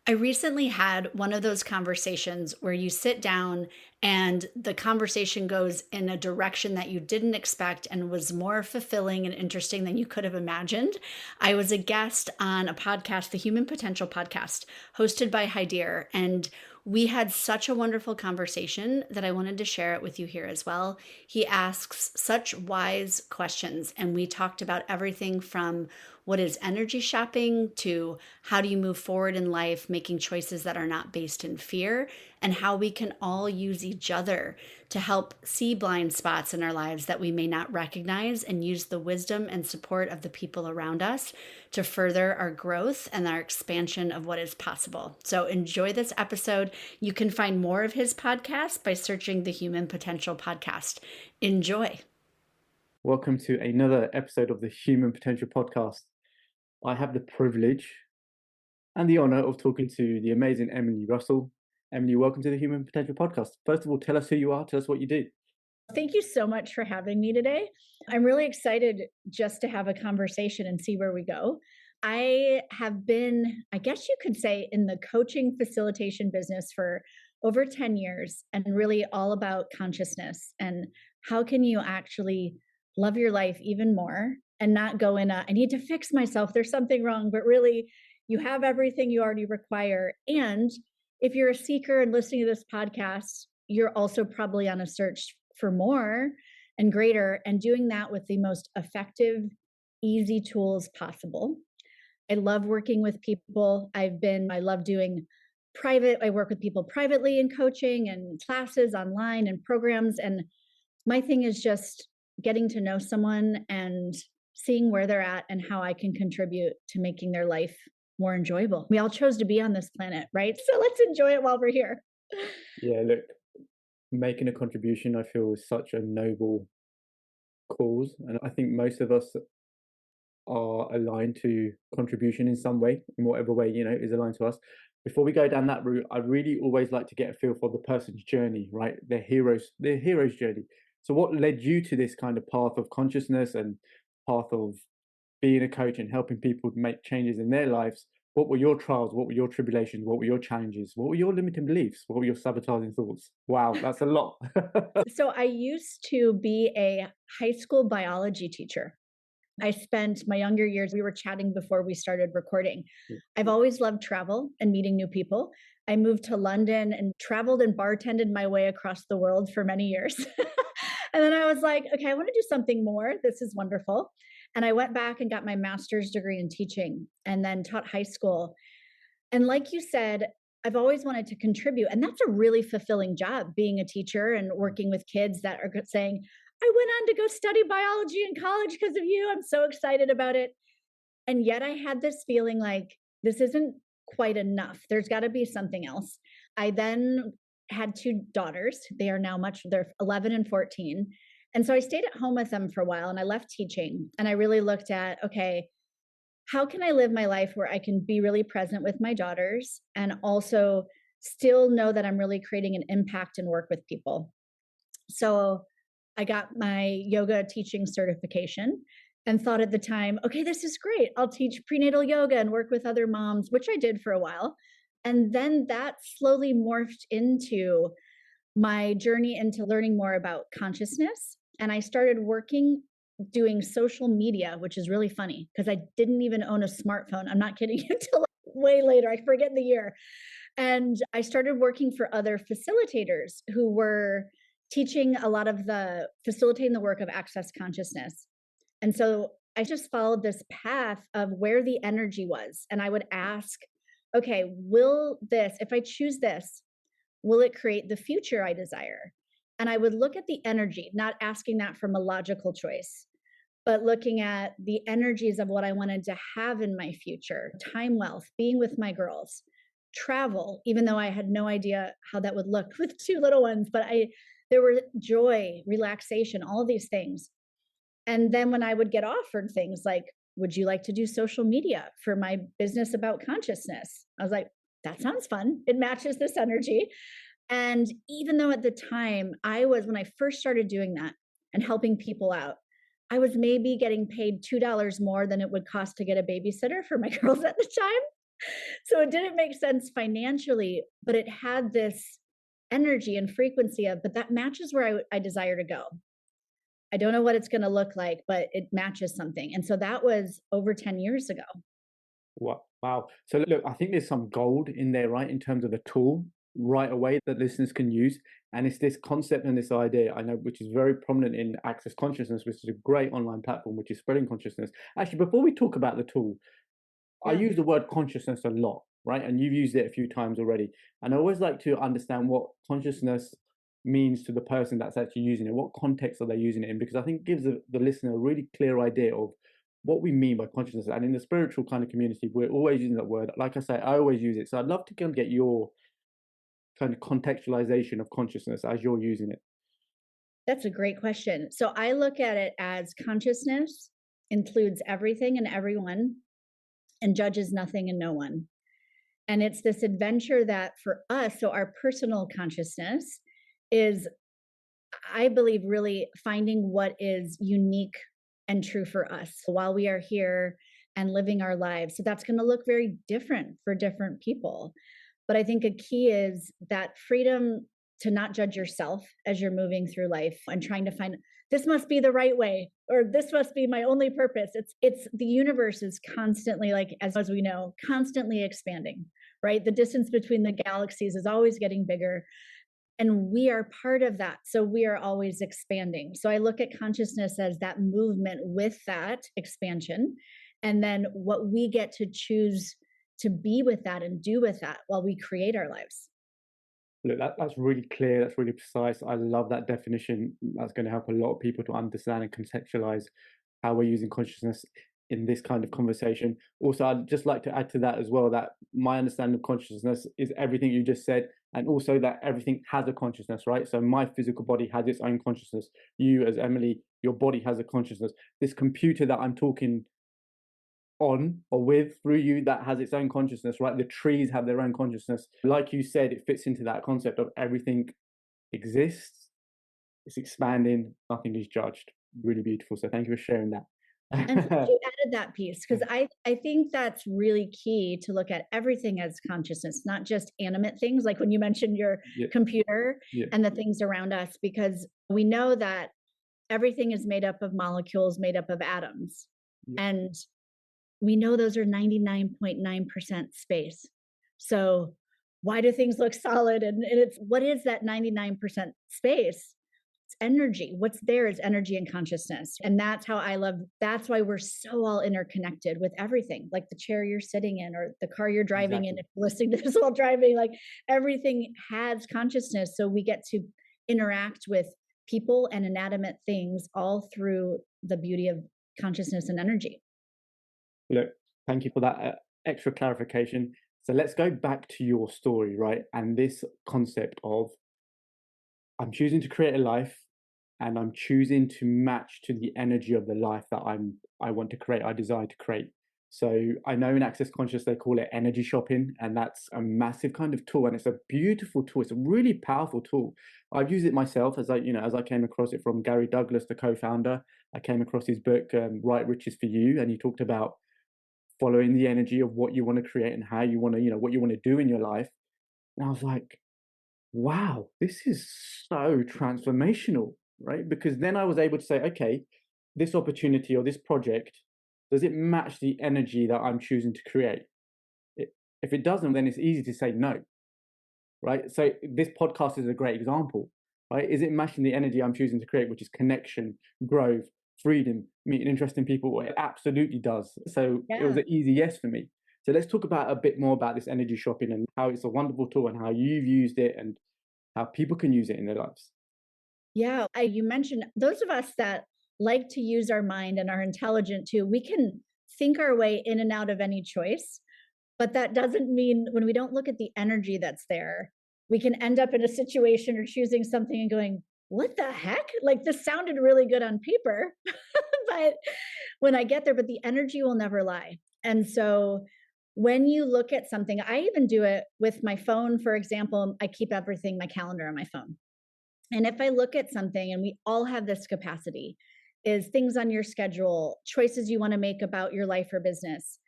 I recently had one of those conversations where you sit down and the conversation goes in a direction that you didn't expect and was more fulfilling and interesting than you could have imagined. I was a guest on a podcast, the Human Potential podcast, hosted by Haider, and we had such a wonderful conversation that I wanted to share it with you here as well. He asks such wise questions, and we talked about everything from what is energy shopping to how do you move forward in life, making choices that are not based in fear, and how we can all use each other to help see blind spots in our lives that we may not recognize and use the wisdom and support of the people around us to further our growth and our expansion of what is possible. So enjoy this episode. You can find more of his podcast by searching the Human Potential Podcast. Enjoy. Welcome to another episode of the Human Potential Podcast. I have the privilege and the honor of talking to the amazing Emily Russell. Emily, welcome to the Human Potential Podcast. First of all, tell us who you are, tell us what you do. Thank you so much for having me today. I'm really excited just to have a conversation and see where we go. I have been, I guess you could say, in the coaching facilitation business for over 10 years and really all about consciousness and how can you actually love your life even more and not go in I need to fix myself, there's something wrong, but really you have everything you already require. And if you're a seeker and listening to this podcast, you're also probably on a search for more and greater, and doing that with the most effective, easy tools possible. I love working with people. I love doing I work with people privately in coaching and classes online and programs. And my thing is just getting to know someone and seeing where they're at and how I can contribute to making their life more enjoyable. We all chose to be on this planet, right? So let's enjoy it while we're here. Yeah, look, making a contribution, I feel, is such a noble cause. And I think most of us are aligned to contribution in some way, in whatever way, is aligned to us. Before we go down that route, I really always like to get a feel for the person's journey, right? Their hero's journey. So what led you to this kind of path of consciousness and path of being a coach and helping people make changes in their lives? What were your trials? What were your tribulations? What were your challenges? What were your limiting beliefs? What were your sabotaging thoughts? Wow, that's a lot. So I used to be a high school biology teacher. I spent my younger years, we were chatting before we started recording. I've always loved travel and meeting new people. I moved to London and traveled and bartended my way across the world for many years. And then I was like, okay, I want to do something more. This is wonderful. And I went back and got my master's degree in teaching and then taught high school. And like you said, I've always wanted to contribute. And that's a really fulfilling job, being a teacher and working with kids that are saying, I went on to go study biology in college because of you. I'm so excited about it. And yet I had this feeling like this isn't quite enough. There's got to be something else. I then had two daughters. They're 11 and 14. And so I stayed at home with them for a while and I left teaching. And I really looked at, okay, how can I live my life where I can be really present with my daughters and also still know that I'm really creating an impact and work with people? So I got my yoga teaching certification and thought at the time, okay, this is great. I'll teach prenatal yoga and work with other moms, which I did for a while. And then that slowly morphed into my journey into learning more about consciousness. And I started doing social media, which is really funny because I didn't even own a smartphone. I'm not kidding you, until way later. I forget the year. And I started working for other facilitators who were teaching facilitating the work of access consciousness. And so I just followed this path of where the energy was. And I would ask, okay, if I choose this, will it create the future I desire? And I would look at the energy, not asking that from a logical choice, but looking at the energies of what I wanted to have in my future: time, wealth, being with my girls, travel, even though I had no idea how that would look with two little ones, but there were joy, relaxation, all of these things. And then when I would get offered things like, would you like to do social media for my business about consciousness? I was like, that sounds fun. It matches this energy. And even though at the time when I first started doing that and helping people out, I was maybe getting paid $2 more than it would cost to get a babysitter for my girls at the time. So it didn't make sense financially, but it had this energy and frequency of, but that matches where I desire to go. I don't know what it's going to look like, but it matches something. And so that was over 10 years ago. Wow. So look, I think there's some gold in there, right, in terms of a tool right away that listeners can use. And it's this concept and this idea, I know, which is very prominent in Access Consciousness, which is a great online platform, which is spreading consciousness. Actually, before we talk about the tool, I Yeah. use the word consciousness a lot, right? And you've used it a few times already. And I always like to understand what consciousness means to the person that's actually using it. What context are they using it in? Because I think it gives the listener a really clear idea of what we mean by consciousness. And in the spiritual kind of community, we're always using that word. Like I say, I always use it. So I'd love to kind of get your kind of contextualization of consciousness as you're using it. That's a great question. So I look at it as consciousness includes everything and everyone and judges nothing and no one. And it's this adventure that for us, so our personal consciousness is, I believe, really finding what is unique and true for us while we are here and living our lives. So that's going to look very different for different people. But I think a key is that freedom to not judge yourself as you're moving through life and trying to find this must be the right way or this must be my only purpose. It's the universe is constantly, like as we know, constantly expanding, right? The distance between the galaxies is always getting bigger and we are part of that. So we are always expanding. So I look at consciousness as that movement with that expansion and then what we get to choose to be with that and do with that while we create our lives. Look, that's really clear. That's really precise. I love that definition. That's going to help a lot of people to understand and contextualize how we're using consciousness in this kind of conversation. Also, I'd just like to add to that as well that my understanding of consciousness is everything you just said, and also that everything has a consciousness, right? So my physical body has its own consciousness. You, as Emily, your body has a consciousness. This computer that I'm talking on or with through you that has its own consciousness, right? The trees have their own consciousness. Like you said, it fits into that concept of everything exists, it's expanding, nothing is judged. Really beautiful. So thank you for sharing that. And so you added that piece because I think that's really key to look at everything as consciousness, not just animate things like when you mentioned your Yeah, computer yeah, and the things around us, because we know that everything is made up of molecules, made up of atoms. yeah. And we know those are 99.9% space. So why do things look solid? And it's what is that 99% space? It's energy. What's there is energy and consciousness. And that's how I love, that's why we're so all interconnected with everything, like the chair you're sitting in or the car you're driving in, Exactly. if you're listening to this while driving, like everything has consciousness. So we get to interact with people and inanimate things all through the beauty of consciousness and energy. Look, thank you for that extra clarification. So let's go back to your story, right? And this concept of I'm choosing to create a life and I'm choosing to match to the energy of the life that I want to create, I desire to create. So I know in Access Conscious they call it energy shopping, and that's a massive kind of tool, and it's a beautiful tool. It's a really powerful tool. I've used it myself as I came across it from Gary Douglas, the co-founder. I came across his book, Right Riches for You, and he talked about following the energy of what you want to create and how you want to, what you want to do in your life. And I was like, wow, this is so transformational, right? Because then I was able to say, okay, this opportunity or this project, does it match the energy that I'm choosing to create? It, if it doesn't, then it's easy to say no, right? So this podcast is a great example, right? Is it matching the energy I'm choosing to create, which is connection, growth, freedom, meeting interesting people? It absolutely does. So it was Yeah. an easy yes for me. So let's talk about a bit more about this energy shopping and how it's a wonderful tool and how you've used it and how people can use it in their lives. Yeah. You mentioned those of us that like to use our mind and are intelligent too, we can think our way in and out of any choice. But that doesn't mean when we don't look at the energy that's there, we can end up in a situation or choosing something and going, what the heck? Like this sounded really good on paper, but when I get there, but the energy will never lie. And so when you look at something, I even do it with my phone, for example, I keep everything, my calendar on my phone. And if I look at something, and we all have this capacity, is things on your schedule, choices you want to make about your life or business.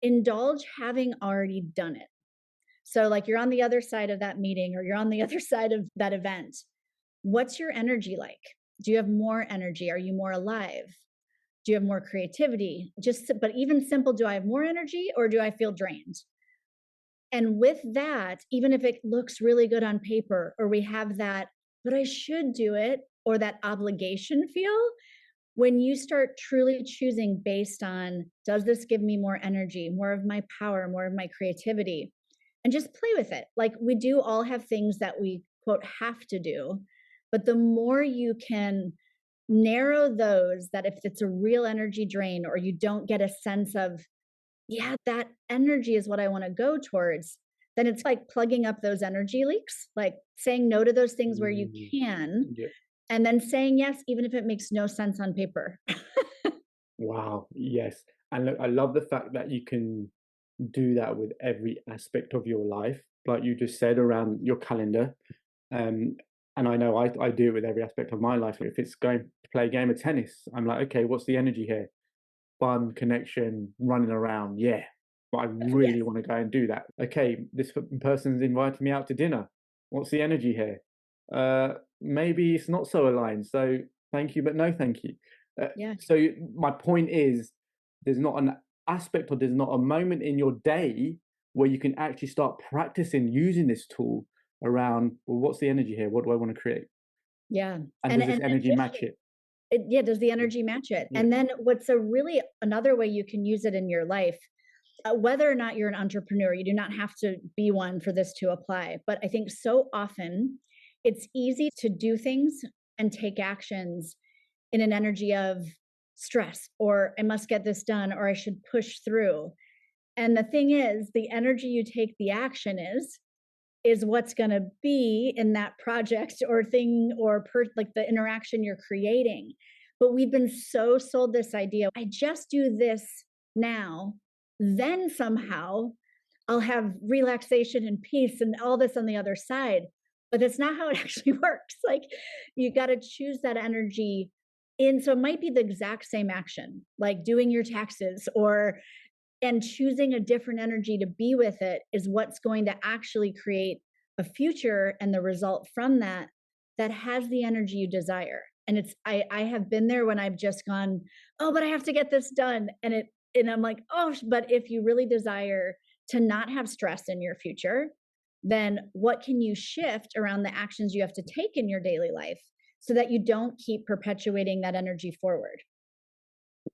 indulge having already done it. So, like, you're on the other side of that meeting or you're on the other side of that event. What's your energy like? Do you have more energy? Are you more alive? Do you have more creativity? But even simple, do I have more energy or do I feel drained? And with that, even if it looks really good on paper, or we have that, but I should do it, or that obligation feel, when you start truly choosing based on, does this give me more energy, more of my power, more of my creativity, and just play with it. Like, we do all have things that we quote have to do, but the more you can narrow those, that if it's a real energy drain or you don't get a sense of, yeah, that energy is what I want to go towards, then it's like plugging up those energy leaks, like saying no to those things where you Mm, can, yeah. and then saying yes, even if it makes no sense on paper. Wow. Yes. And look, I love the fact that you can do that with every aspect of your life, like you just said around your calendar. Um, and I know I do it with every aspect of my life. If it's going to play a game of tennis, I'm like, okay, what's the energy here? Fun, connection, running around. Yeah. But I Yes. really want to go and do that. Okay, this person's invited me out to dinner. What's the energy here? Maybe it's not so aligned. So thank you, but no thank you. Yeah. My point is, there's not an aspect or there's not a moment in your day where you can actually start practicing using this tool around, well, what's the energy here? What do I want to create? Yeah. And And does and this and energy with match it? yeah, does the Yeah. energy match it? Yeah. And then what's a really another way you can use it in your life, whether or not you're an entrepreneur, you do not have to be one for this to apply. But I think so often it's easy to do things and take actions in an energy of stress, or I must get this done, or I should push through. And the thing is, the energy you take the action is what's going to be in that project or thing or like the interaction you're creating. But we've been so sold this idea, I just do this now, then somehow I'll have relaxation and peace and all this on the other side. But that's not how it actually works. Like, you got to choose that energy in. So it might be the exact same action, like doing your taxes, or and choosing a different energy to be with it is what's going to actually create a future and the result from that that has the energy you desire. And I have been there when I've just gone, oh, but I have to get this done, and I'm like, oh, but if you really desire to not have stress in your future, then what can you shift around the actions you have to take in your daily life so that you don't keep perpetuating that energy forward?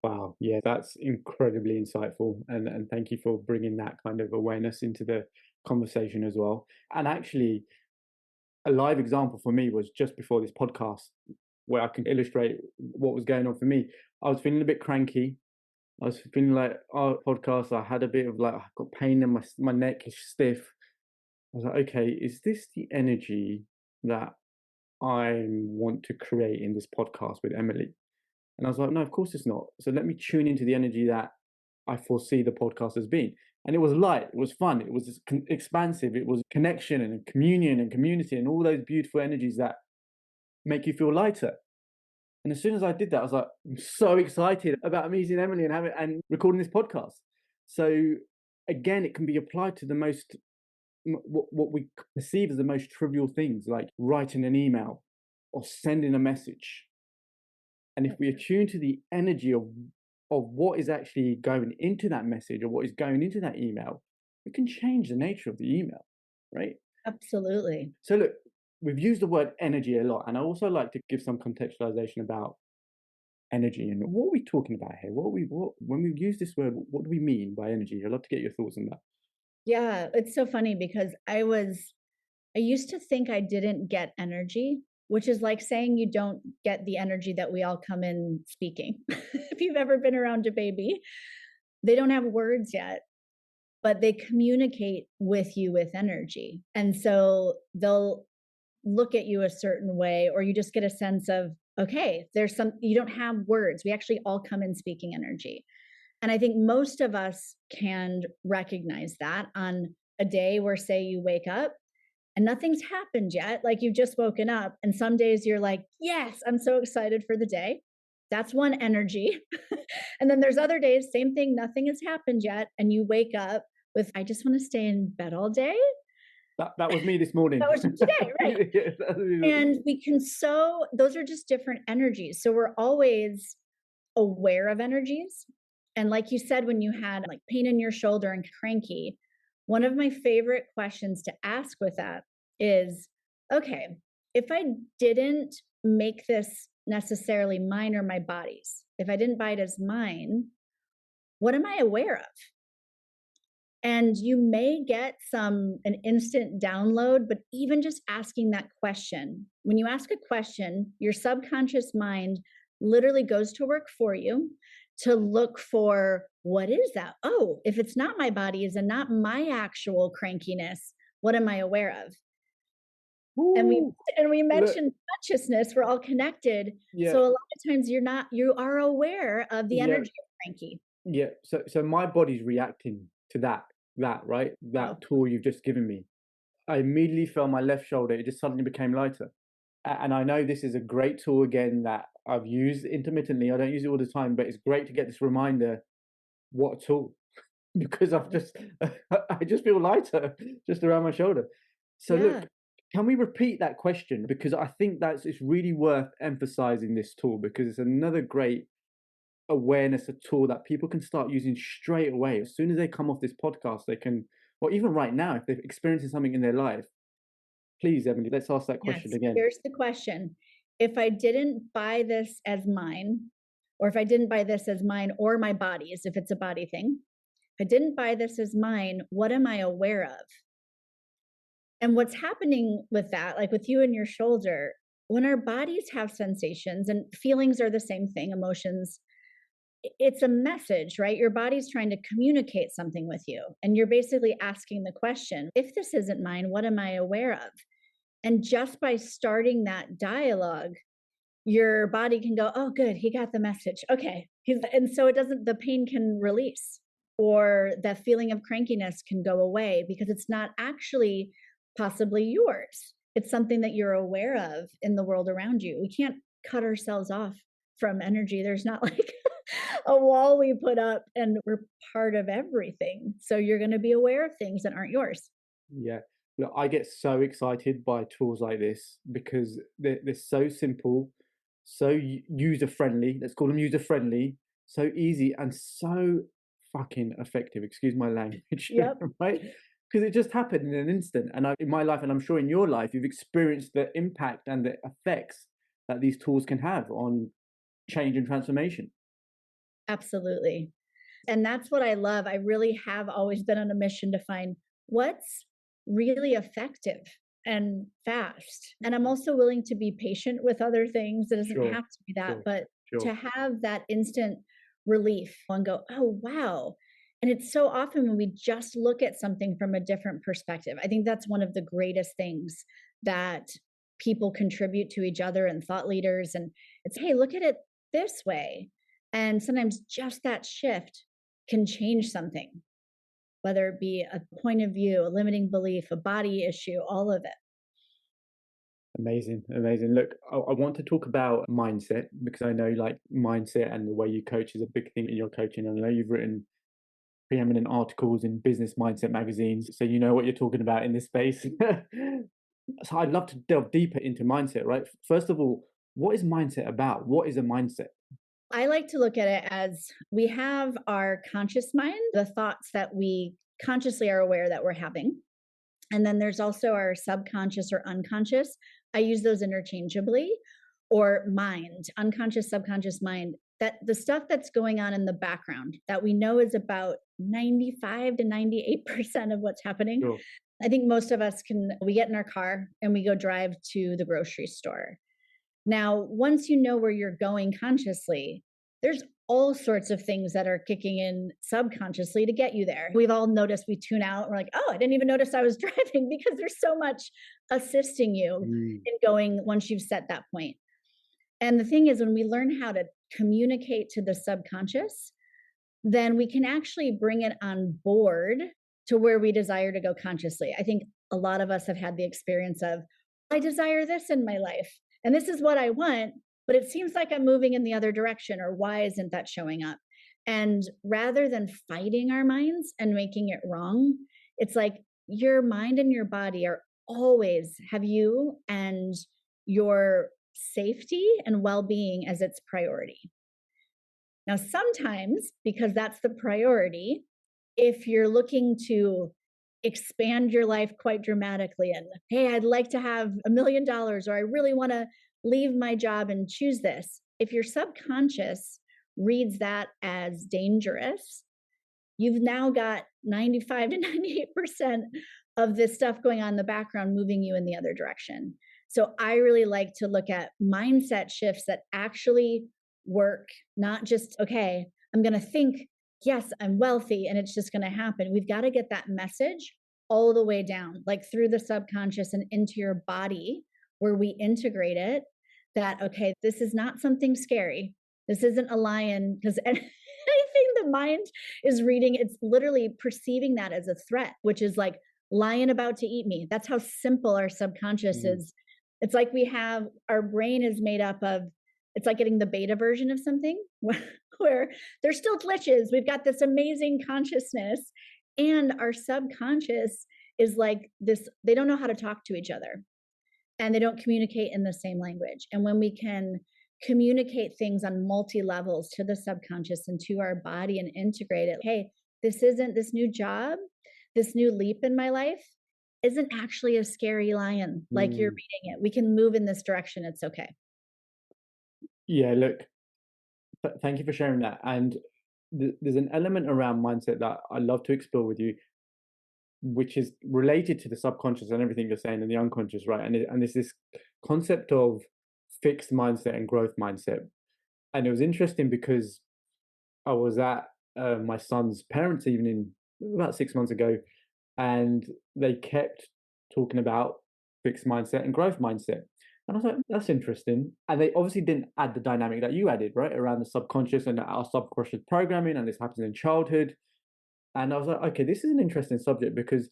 Wow, yeah, that's incredibly insightful, and thank you for bringing that kind of awareness into the conversation as well. And actually, a live example for me was just before this podcast, where I can illustrate what was going on for me. I was feeling a bit cranky. I was feeling like, oh, podcast. I had a bit of like, I got pain in my neck is stiff. I was like, okay, is this the energy that I want to create in this podcast with Emily? And I was like, no, of course it's not. So let me tune into the energy that I foresee the podcast as being. And it was light, it was fun, it was expansive, it was connection and communion and community and all those beautiful energies that make you feel lighter. And as soon as I did that, I was like, I'm so excited about meeting Emily and having and recording this podcast. So again, it can be applied to the most what we perceive as the most trivial things, like writing an email or sending a message. And if we attune to the energy of what is actually going into that message or what is going into that email, we can change the nature of the email, right? Absolutely. So look, we've used the word energy a lot, and I also like to give some contextualization about energy and what are we talking about here? What when we use this word, what do we mean by energy? I'd love to get your thoughts on that. Yeah, it's so funny because I used to think I didn't get energy, which is like saying you don't get the energy that we all come in speaking. If you've ever been around a baby, they don't have words yet, but they communicate with you with energy. And so they'll look at you a certain way, or you just get a sense of, okay, you don't have words. We actually all come in speaking energy. And I think most of us can recognize that on a day where, say, you wake up and nothing's happened yet, like you've just woken up. And some days you're like, yes, I'm so excited for the day. That's one energy. And then there's other days, same thing, nothing has happened yet. And you wake up with, I just want to stay in bed all day. That was me this morning. That was today, right? Yeah, that was- And we can those are just different energies. So we're always aware of energies. And like you said, when you had like pain in your shoulder and cranky, one of my favorite questions to ask with that is, okay, if I didn't make this necessarily mine or my body's, if I didn't buy it as mine, what am I aware of? And you may get an instant download, but even just asking that question, when you ask a question, your subconscious mind literally goes to work for you to look for what is that? Oh, if it's not my body, is it not my actual crankiness? What am I aware of? And we Woo! and we Look, mentioned consciousness, we're all connected. yeah, So a lot of times you are aware of the yeah, energy of cranky. yeah. So my body's reacting to that, right? Oh, That tool you've just given me. I immediately felt my left shoulder, it just suddenly became lighter. And I know this is a great tool again that I've used intermittently. I don't use it all the time, but it's great to get this reminder, what a tool. Because I've just I just feel lighter just around my shoulder. So yeah. look, can we repeat that question? Because I think it's really worth emphasizing this tool because it's another great awareness, a tool that people can start using straight away. As soon as they come off this podcast, they can, or even right now, if they're experiencing something in their life, please, Emily, let's ask that question Yes. again. Here's the question. If I didn't buy this as mine, or if I didn't buy this as mine or my body's, if it's a body thing, if I didn't buy this as mine, what am I aware of? And what's happening with that, like with you and your shoulder, when our bodies have sensations and feelings are the same thing, emotions, it's a message, right? Your body's trying to communicate something with you. And you're basically asking the question, if this isn't mine, what am I aware of? And just by starting that dialogue, your body can go, oh, good, he got the message. Okay. And so the pain can release or the feeling of crankiness can go away because it's not actually possibly yours. It's something that you're aware of in the world around you. We can't cut ourselves off from energy. There's not like a wall we put up and we're part of everything. So you're going to be aware of things that aren't yours. Yeah. Look, I get so excited by tools like this because they're so simple, so user friendly. Let's call them user friendly, so easy and so fucking effective. Excuse my language, Yep. right? Because it just happened in an instant. And in my life, and I'm sure in your life, you've experienced the impact and the effects that these tools can have on change and transformation. Absolutely. And that's what I love. I really have always been on a mission to find what's really effective and fast. And I'm also willing to be patient with other things. It doesn't Sure, have to be that, sure, but sure. to have that instant relief and go, oh, wow. And it's so often when we just look at something from a different perspective. I think that's one of the greatest things that people contribute to each other and thought leaders. And it's, hey, look at it this way. And sometimes just that shift can change something, whether it be a point of view, a limiting belief, a body issue, all of it. Amazing, amazing. Look, I want to talk about mindset because I know like mindset and the way you coach is a big thing in your coaching. And I know you've written preeminent articles in business mindset magazines, so you know what you're talking about in this space. So I'd love to delve deeper into mindset, right? First of all, what is mindset about? What is a mindset? I like to look at it as we have our conscious mind, the thoughts that we consciously are aware that we're having. And then there's also our subconscious or unconscious. I use those interchangeably, or mind, unconscious, subconscious mind, that the stuff that's going on in the background that we know is about 95 to 98% of what's happening. Sure. I think most of us we get in our car and we go drive to the grocery store. Now, once you know where you're going consciously, there's all sorts of things that are kicking in subconsciously to get you there. We've all noticed we tune out. We're like, oh, I didn't even notice I was driving because there's so much assisting you Mm, in going once you've set that point. And the thing is, when we learn how to communicate to the subconscious, then we can actually bring it on board to where we desire to go consciously. I think a lot of us have had the experience of, I desire this in my life, and this is what I want. but it seems like I'm moving in the other direction, or why isn't that showing up? And rather than fighting our minds and making it wrong, it's like your mind and your body are always have you and your safety and well being as its priority. Now, sometimes, because that's the priority, if you're looking to expand your life quite dramatically and, hey, I'd like to have $1 million, or I really want to leave my job and choose this, if your subconscious reads that as dangerous, you've now got 95 to 98% of this stuff going on in the background moving you in the other direction. So I really like to look at mindset shifts that actually work, not just, okay, I'm going to think, yes, I'm wealthy and it's just going to happen. We've got to get that message all the way down, like through the subconscious and into your body, where we integrate it that, okay, this is not something scary. This isn't a lion, because anything the mind is reading, it's literally perceiving that as a threat, which is like lion about to eat me. That's how simple our subconscious is. It's like we have our brain is made up of, it's like getting the beta version of something where there's still glitches. We've got this amazing consciousness, and our subconscious is like this, they don't know how to talk to each other and they don't communicate in the same language. And when we can communicate things on multi levels to the subconscious and to our body and integrate it, hey, this isn't this new job, this new leap in my life isn't actually a scary lion like you're reading it. We can move in this direction. It's okay. Yeah, look, thank you for sharing that. And there's an element around mindset that I love to explore with you, which is related to the subconscious and everything you're saying and the unconscious, right? And there's this concept of fixed mindset and growth mindset. And it was interesting because I was at my son's parents' evening about 6 months ago, and they kept talking about fixed mindset and growth mindset. And I was like, that's interesting. And they obviously didn't add the dynamic that you added, right? Around the subconscious and our subconscious programming, and this happens in childhood. And I was like, okay, this is an interesting subject because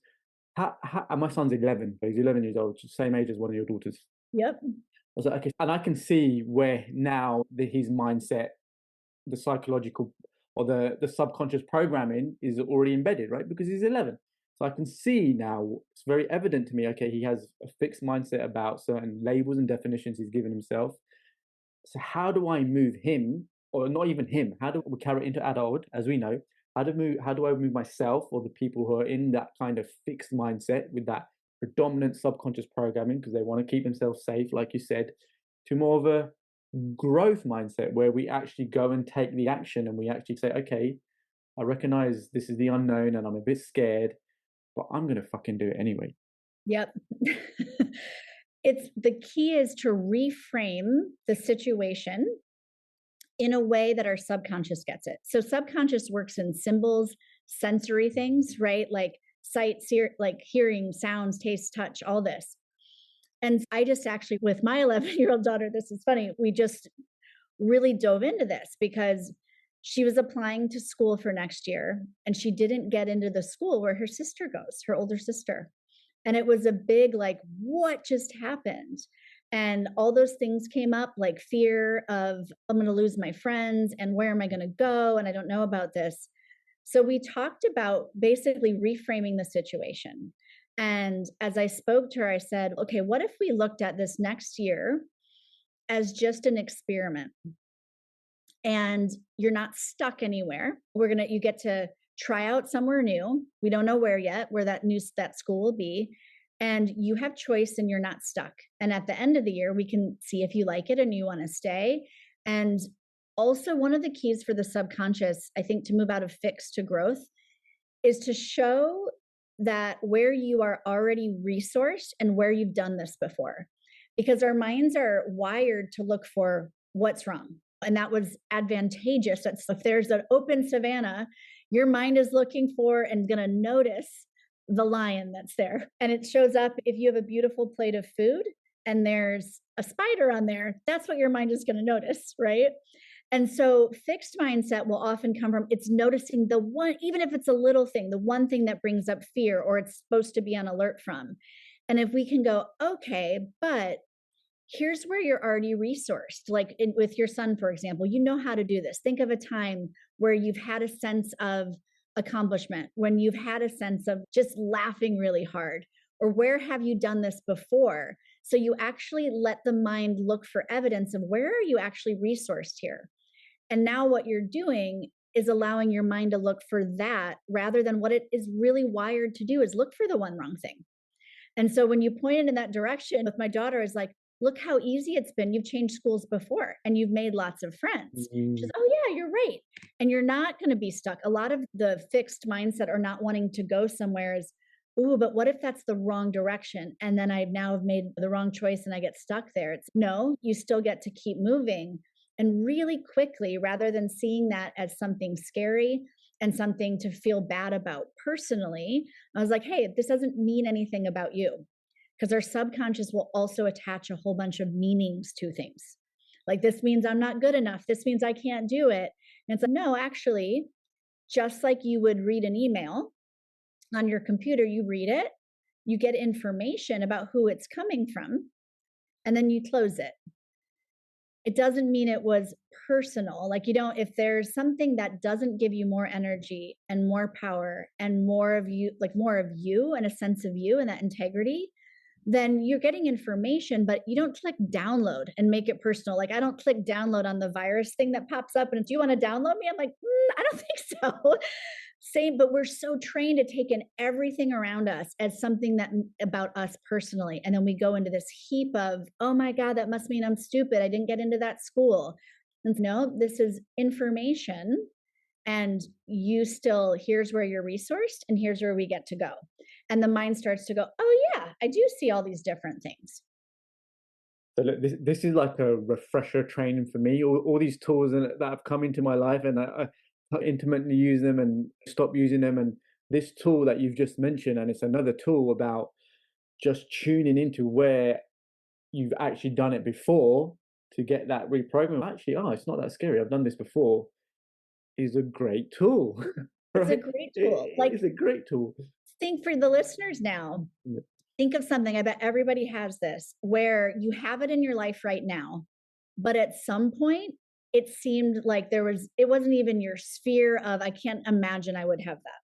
and my son's 11, so he's 11 years old, same age as one of your daughters. Yep. I was like, okay, and I can see where now his mindset, the psychological or the subconscious programming is already embedded, right? Because he's 11. So I can see now, it's very evident to me, okay, he has a fixed mindset about certain labels and definitions he's given himself. So how do I move him, or not even him, how do we carry it into adulthood, as we know? How do I move myself or the people who are in that kind of fixed mindset with that predominant subconscious programming because they want to keep themselves safe, like you said, to more of a growth mindset where we actually go and take the action and we actually say, okay, I recognize this is the unknown and I'm a bit scared, but I'm going to fucking do it anyway. Yep. It's the key is to reframe the situation in a way that our subconscious gets it. So subconscious works in symbols, sensory things, right? Like sight, like hearing, sounds, taste, touch, all this. And I just actually, with my 11-year-old daughter, this is funny, we just really dove into this because she was applying to school for next year and she didn't get into the school where her sister goes, her older sister. And it was a big, like, what just happened? And all those things came up, like fear of, I'm going to lose my friends and where am I going to go? And I don't know about this. So we talked about basically reframing the situation. And as I spoke to her, I said, okay, what if we looked at this next year as just an experiment? And you're not stuck anywhere. You get to try out somewhere new. We don't know where yet, where that school will be. And you have choice and you're not stuck. And at the end of the year, we can see if you like it and you want to stay. And also, one of the keys for the subconscious, I think, to move out of fixed to growth is to show that where you are already resourced and where you've done this before. Because our minds are wired to look for what's wrong. And that was advantageous. That's if there's an open savanna, your mind is looking for and going to notice the lion that's there. And it shows up if you have a beautiful plate of food and there's a spider on there, that's what your mind is going to notice, right? And so fixed mindset will often come from it's noticing the one, even if it's a little thing, the one thing that brings up fear or it's supposed to be on alert from. And if we can go, okay, but here's where you're already resourced. Like with your son, for example, you know how to do this. Think of a time where you've had a sense of accomplishment, when you've had a sense of just laughing really hard, or where have you done this before? So you actually let the mind look for evidence of where are you actually resourced here. And now what you're doing is allowing your mind to look for that rather than what it is really wired to do is look for the one wrong thing. And so when you pointed in that direction with my daughter, is like, look how easy it's been. You've changed schools before and you've made lots of friends. She's, Mm, oh, yeah, you're right. And you're not going to be stuck. A lot of the fixed mindset or not wanting to go somewhere is, ooh, but what if that's the wrong direction? And then I now have made the wrong choice and I get stuck there. It's no, you still get to keep moving. And really quickly, rather than seeing that as something scary and something to feel bad about personally, I was like, hey, this doesn't mean anything about you. Because our subconscious will also attach a whole bunch of meanings to things. Like, this means I'm not good enough. This means I can't do it. And it's like, no, actually, just like you would read an email on your computer, you read it, you get information about who it's coming from, and then you close it. It doesn't mean it was personal. Like, you don't, if there's something that doesn't give you more energy and more power and more of you, like more of you and a sense of you and that integrity, then you're getting information, but you don't click download and make it personal. Like, I don't click download on the virus thing that pops up and it's, do you want to download me? I'm like, I don't think so. Same, but we're so trained to take in everything around us as something that about us personally. And then we go into this heap of, oh my God, that must mean I'm stupid. I didn't get into that school. And no, this is information. And you still, here's where you're resourced and here's where we get to go. And the mind starts to go, oh yeah, I do see all these different things. so look, this is like a refresher training for me. All these tools that have come into my life, and I intimately use them and stop using them. And this tool that you've just mentioned, and it's another tool about just tuning into where you've actually done it before to get that reprogram. Actually, oh, it's not that scary. I've done this before. Is a great tool, It's a right? great tool. It's Like, a great tool. think for the listeners now, Yeah. think of something, I bet everybody has this, where you have it in your life right now, but at some point it seemed like it wasn't even your sphere of, I can't imagine I would have that.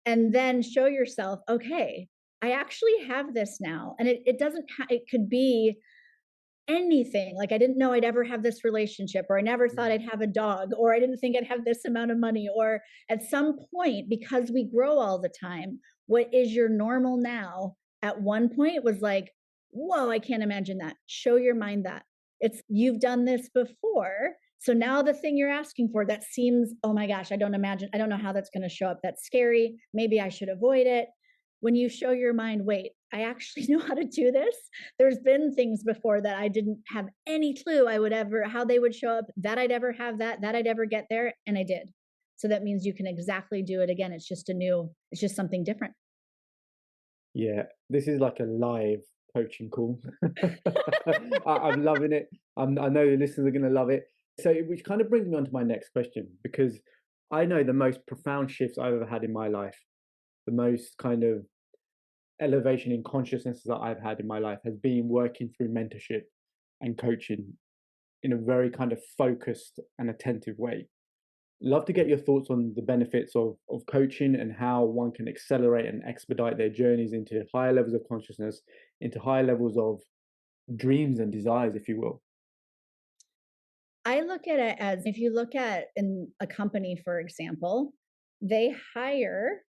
And then show yourself, okay, I actually have this now. And it doesn't, it could be anything. Like, I didn't know I'd ever have this relationship, or I never thought Mm. I'd have a dog, or I didn't think I'd have this amount of money, or at some point, because we grow all the time, what is your normal now at one point was like, whoa, I can't imagine that. Show your mind that it's, you've done this before. So now the thing you're asking for that seems, oh my gosh, I don't imagine, I don't know how that's going to show up. That's scary. Maybe I should avoid it. When you show your mind, wait, I actually know how to do this. There's been things before that I didn't have any clue I would ever, how they would show up, that I'd ever have that I'd ever get there. And I did. So that means you can exactly do it again. It's just something different. Yeah, this is like a live coaching call. I'm loving it. I know the listeners are going to love it. So, which kind of brings me on to my next question, because I know the most profound shifts I've ever had in my life, the most kind of elevation in consciousness that I've had in my life has been working through mentorship and coaching in a very kind of focused and attentive way. Love to get your thoughts on the benefits of coaching and how one can accelerate and expedite their journeys into higher levels of consciousness, into higher levels of dreams and desires, if you will. I look at it as, if you look at in a company, for example, they hire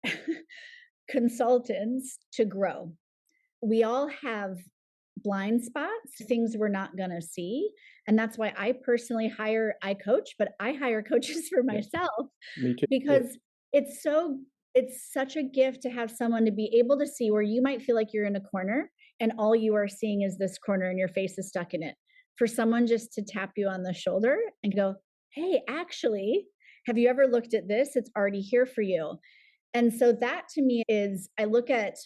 consultants to grow. We all have blind spots, things we're not going to see. And that's why I coach, but I hire coaches for Yeah, myself, me too. Yeah. because it's so, it's such a gift to have someone to be able to see where you might feel like you're in a corner and all you are seeing is this corner and your face is stuck in it. For someone just to tap you on the shoulder and go, hey, actually, have you ever looked at this? It's already here for you. And so that to me is, I look at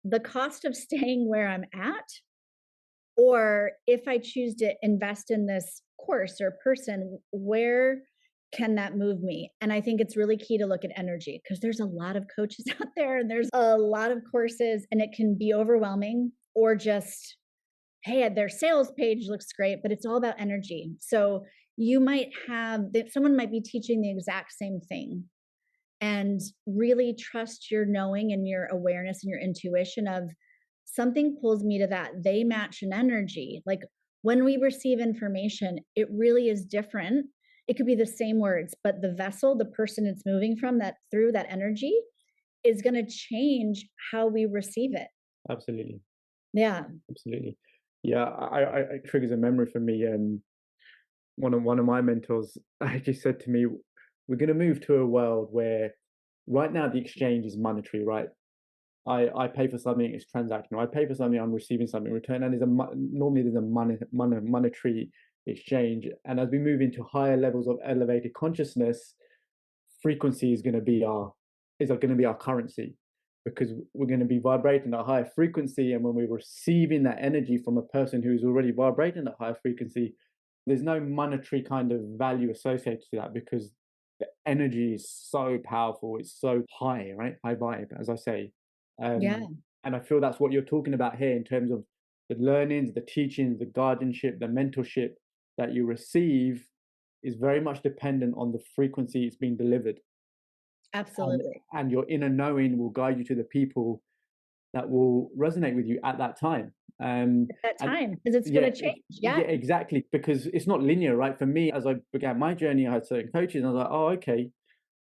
the cost of staying where I'm at, or if I choose to invest in this course or person, where can that move me? And I think it's really key to look at energy, because there's a lot of coaches out there and there's a lot of courses and it can be overwhelming. or just, hey, their sales page looks great, but it's all about energy. So you might have that someone might be teaching the exact same thing, and really trust your knowing and your awareness and your intuition of something pulls me to that. They match an energy. Like when we receive information, it really is different. It could be the same words, but the vessel, the person it's moving from, that through that energy is going to change how we receive it. Absolutely. Yeah. Absolutely. Yeah, it triggers a memory for me. One of my mentors actually said to me, "We're going to move to a world where right now the exchange is monetary, right? I pay for something, it's transactional. I pay for something, I'm receiving something in return, and normally there's a monetary exchange. And as we move into higher levels of elevated consciousness, frequency is going to be our currency, because we're going to be vibrating at a higher frequency, and when we're receiving that energy from a person who's already vibrating at higher frequency, there's no monetary kind of value associated to that, because the energy is so powerful, it's so high, right? High vibe, as I say. Yeah. And I feel that's what you're talking about here in terms of the learnings, the teachings, the guardianship, the mentorship that you receive is very much dependent on the frequency it's being delivered. And, Absolutely. and your inner knowing will guide you to the people that will resonate with you at that time. At that And time, because it's going yeah, to change. yeah, Yeah. exactly. Because it's not linear, right? For me, as I began my journey, I had certain coaches, and I was like, oh, okay,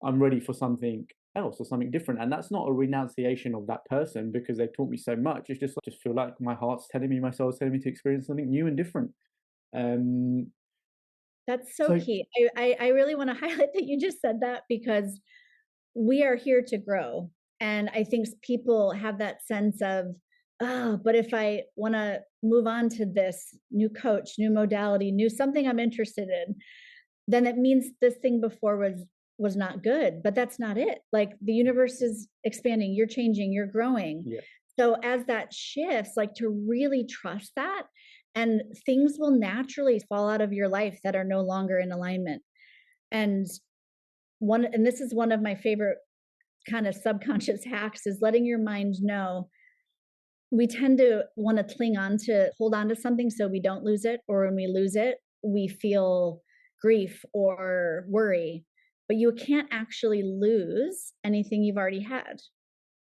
I'm ready for something else or something different. And that's not a renunciation of that person because they taught me so much. It's just, I just feel like my heart's telling me, my soul's telling me to experience something new and different. Um, That's so so key. I really want to highlight that you just said that, because we are here to grow. And I think people have that sense of, oh, but if I want to move on to this new coach, new modality, new something I'm interested in, then it means this thing before was not good. But that's not it. Like the universe is expanding, you're changing, you're growing. yeah, So as that shifts, like to really trust that, and things will naturally fall out of your life that are no longer in alignment. And and this is one of my favorite kind of subconscious hacks, is letting your mind know. We tend to want to hold on to something so we don't lose it, or when we lose it we feel grief or worry, but you can't actually lose anything you've already had.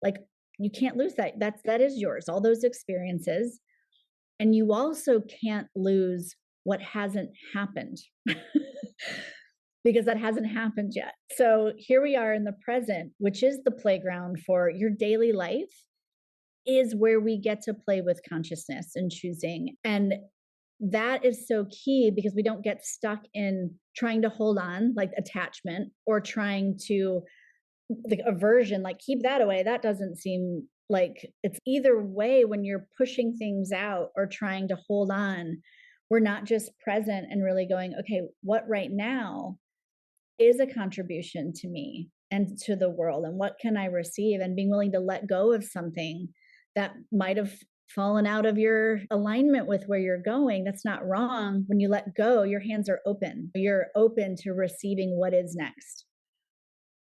Like you can't lose that. That is yours, all those experiences. And you also can't lose what hasn't happened because that hasn't happened yet. So here we are in the present, which is the playground for your daily life, is where we get to play with consciousness and choosing. And that is so key, because we don't get stuck in trying to hold on, like attachment, or trying to, like aversion, like keep that away. That doesn't seem like it's either way. When you're pushing things out or trying to hold on, we're not just present and really going, okay, what right now is a contribution to me and to the world, and what can I receive, and being willing to let go of something that might have fallen out of your alignment with where you're going. That's not wrong. When you let go, your hands are open. You're open to receiving what is next.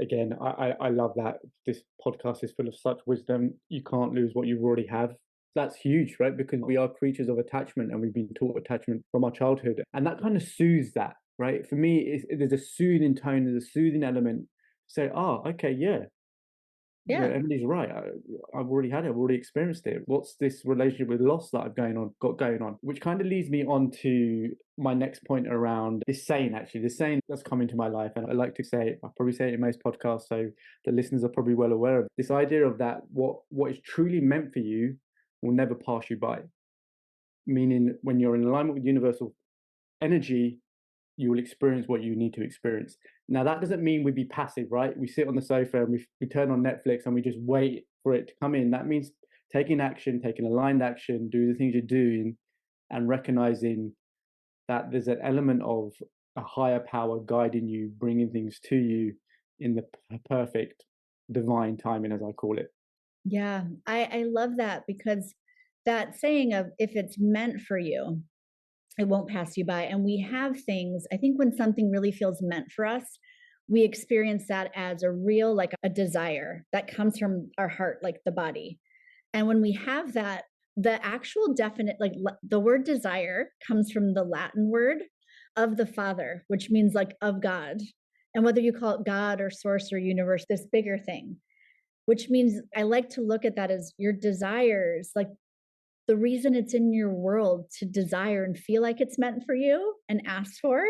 again, I love that. This podcast is full of such wisdom. You can't lose what you already have. That's huge, right? Because we are creatures of attachment, and we've been taught attachment from our childhood. And that kind of soothes that, right? For me, there's a soothing tone, there's a soothing element. Say, oh, okay, yeah, Yeah. Emily's right. I've already had it. I've already experienced it. What's this relationship with loss that I've got going on? Which kind of leads me on to my next point around this saying, actually, this saying that's come into my life. And I like to say it, I probably say it in most podcasts, so the listeners are probably well aware of this idea of that what is truly meant for you will never pass you by. Meaning, when you're in alignment with universal energy, you will experience what you need to experience. Now, that doesn't mean we be passive, right? We sit on the sofa and we turn on Netflix and we just wait for it to come in. That means taking action, taking aligned action, do the things you're doing, and recognizing that there's an element of a higher power guiding you, bringing things to you in the perfect divine timing, as I call it. Yeah. I love that, because that saying of, if it's meant for you, it won't pass you by. And we have things, I think when something really feels meant for us, we experience that as a real, like a desire that comes from our heart, like the body. And when we have that, The actual definite, like the word desire comes from the Latin word of the Father, which means like of God. And whether you call it God or source or universe, this bigger thing, which means I like to look at that as your desires, like the reason it's in your world to desire and feel like it's meant for you and ask for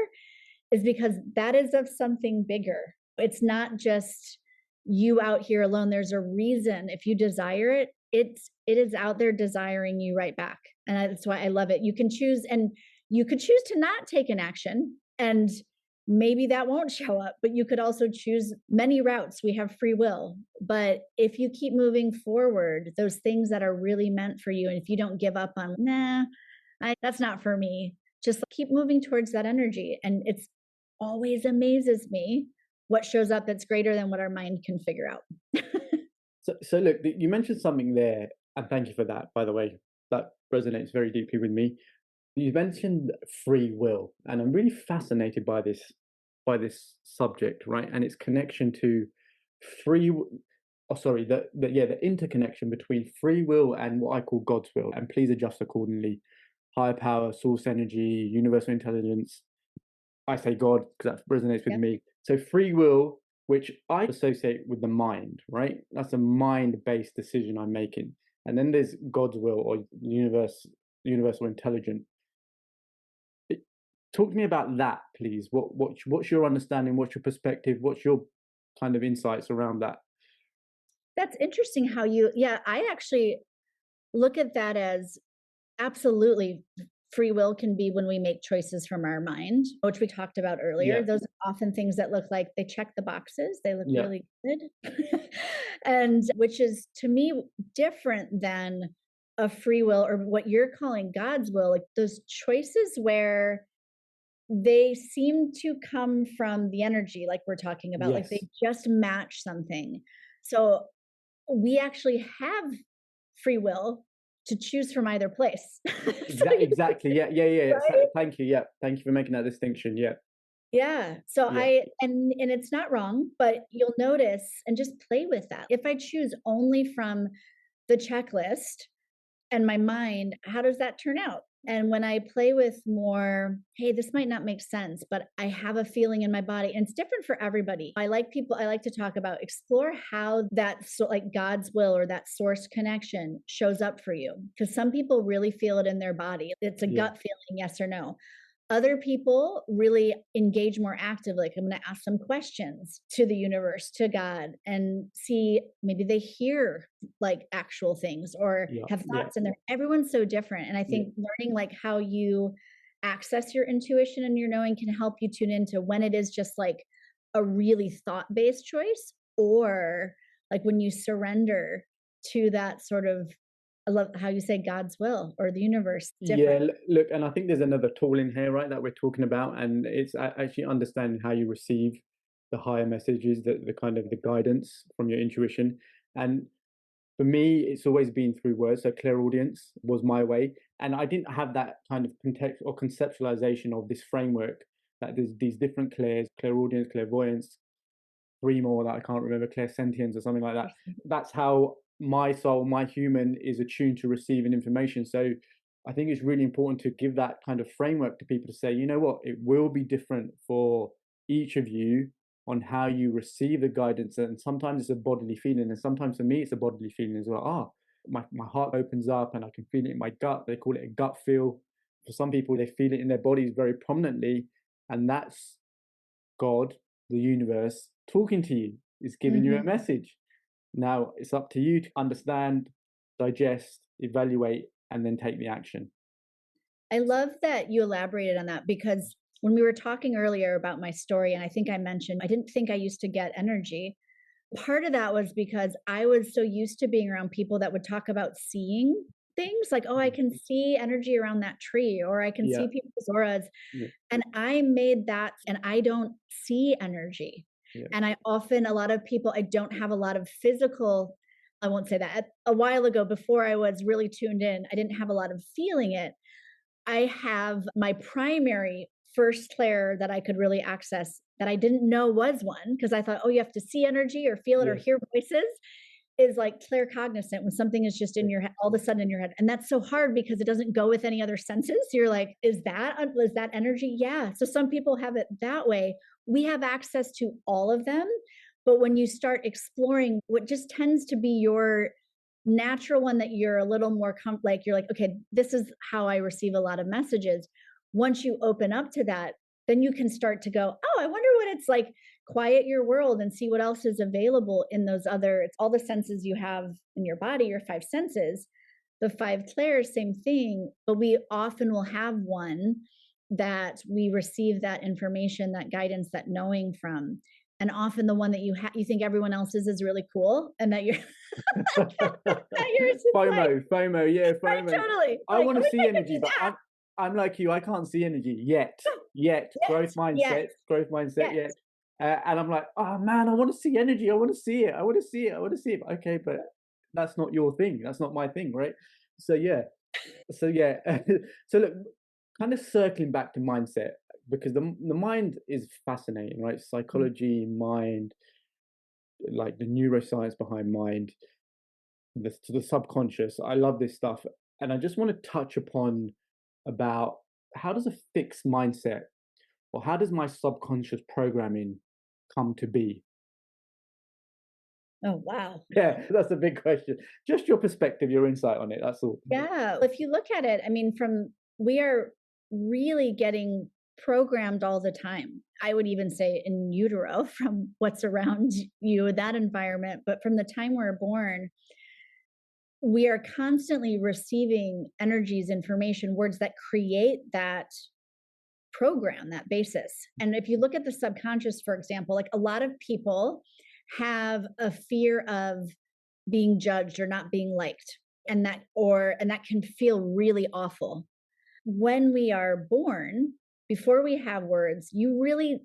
is because that is of something bigger. It's not just you out here alone. There's a reason. If you desire it, it is out there desiring you right back. And that's why I love it. You can choose, and you could choose to not take an action, and maybe that won't show up, but you could also choose many routes. We have free will. But if you keep moving forward, those things that are really meant for you, and if you don't give up on, that's not for me, just keep moving towards that energy. And it's always amazes me what shows up that's greater than what our mind can figure out. So look, you mentioned something there, and thank you for that, by the way. That resonates very deeply with me. You mentioned free will, and I'm really fascinated by this subject, right? And its connection to free. Oh, sorry, the interconnection between free will and what I call God's will. And please adjust accordingly. Higher power, source energy, universal intelligence. I say God because that resonates with Yeah. me. So free will, which I associate with the mind, right? That's a mind-based decision I'm making. And then there's God's will or universal intelligence. Talk to me about that, please. What's your understanding? What's your perspective? What's your kind of insights around that? That's interesting how yeah, I actually look at that as absolutely free will can be when we make choices from our mind, which we talked about earlier. Yeah, Those are often things that look like they check the boxes, they look yeah, really good. And which is to me different than a free will or what you're calling God's will, like those choices where they seem to come from the energy, like we're talking about, like they yes. just match something. So we actually have free will to choose from either place. So Exactly. Yeah, yeah, yeah, yeah. right? Thank you. Yeah, thank you for making that distinction. Yeah, Yeah. So yeah, and it's not wrong, but you'll notice and just play with that. If I choose only from the checklist and my mind, how does that turn out? And when I play with more, hey, this might not make sense, but I have a feeling in my body, and it's different for everybody. I like to talk about explore how that like God's will or that source connection shows up for you. Because some people really feel it in their body. It's a yeah, gut feeling, yes or no. Other people really engage more actively. Like I'm going to ask some questions to the universe, to God, and see maybe they hear like actual things or yeah, have yeah, thoughts in there. Everyone's so different. And I yeah. think learning like how you access your intuition and your knowing can help you tune into when it is just like a really thought-based choice or like when you surrender to that sort of, I love how you say God's will or the universe different. Yeah, look, and I think there's another tool in here, right, that we're talking about, and it's actually understanding how you receive the higher messages, the kind of the guidance from your intuition. And for me, it's always been through words. So clairaudience was my way, and I didn't have that kind of context or conceptualization of this framework that there's these different clairs, clairaudience, clairvoyance, three more that I can't remember, clairsentience or something like that. That's how my soul, my human, is attuned to receiving information. So I think it's really important to give that kind of framework to people to say, you know what, it will be different for each of you on how you receive the guidance. And sometimes it's a bodily feeling, and sometimes for me it's a bodily feeling as well. My heart opens up and I can feel it in my gut. They call it a gut feel. For some people, they feel it in their bodies very prominently, and that's God, the universe, talking to you, is giving you a Mhm. message. Now it's up to you to understand, digest, evaluate, and then take the action. I love that you elaborated on that because when we were talking earlier about my story, and I think I mentioned I didn't think I used to get energy. Part of that was because I was so used to being around people that would talk about seeing things like, oh, I Mhm. can see energy around that tree, or I can Yeah, see people's auras. yeah, And I made that, and I don't see energy. yeah, And a lot of people, I don't have a lot of physical, I won't say that. A while ago, before I was really tuned in, I didn't have a lot of feeling it. I have my primary first clair that I could really access that I didn't know was one because I thought, oh, you have to see energy or feel it or yes, hear voices. is like claircognizant when something is just in your head, all of a sudden in your head. And that's so hard because it doesn't go with any other senses. You're like, is that energy? Yeah. So some people have it that way. We have access to all of them. But when you start exploring what just tends to be your natural one that you're a little more like you're like, okay, this is how I receive a lot of messages. Once you open up to that, then you can start to go, oh, I wonder what it's like. Quiet your world and see what else is available in those other, it's all the senses you have in your body, your five senses. The five clairs, same thing, but we often will have one that we receive that information, that guidance, that knowing from. And often the one that you think everyone else's is really cool, and that you're that yours is like, FOMO, yeah, right, FOMO. totally. I Like, I want to wish see I could energy, do but that. I'm like you. I can't see energy yet. Yet Yes, yes, growth mindset. yes. Yet, and I'm like, oh man, I want to see energy. I want to see it. I want to see it. I want to see it. Okay, but that's not your thing. That's not my thing, right? So yeah, so yeah. So look, kind of circling back to mindset, because the mind is fascinating, right? Mm. Psychology, mind, like the neuroscience behind mind, to the subconscious. I love this stuff, and I just want to touch upon about how does a fixed mindset, or how does my subconscious programming come to be? Oh, wow. Yeah, that's a big question. Just your perspective, your insight on it. That's all. Yeah. If you look at it, I mean, we are really getting programmed all the time. I would even say in utero from what's around you, that environment. But from the time we're born, we are constantly receiving energies, information, words that create that program, that basis. And if you look at the subconscious, for example, like a lot of people have a fear of being judged or not being liked, and that can feel really awful. When we are born, before we have words, you really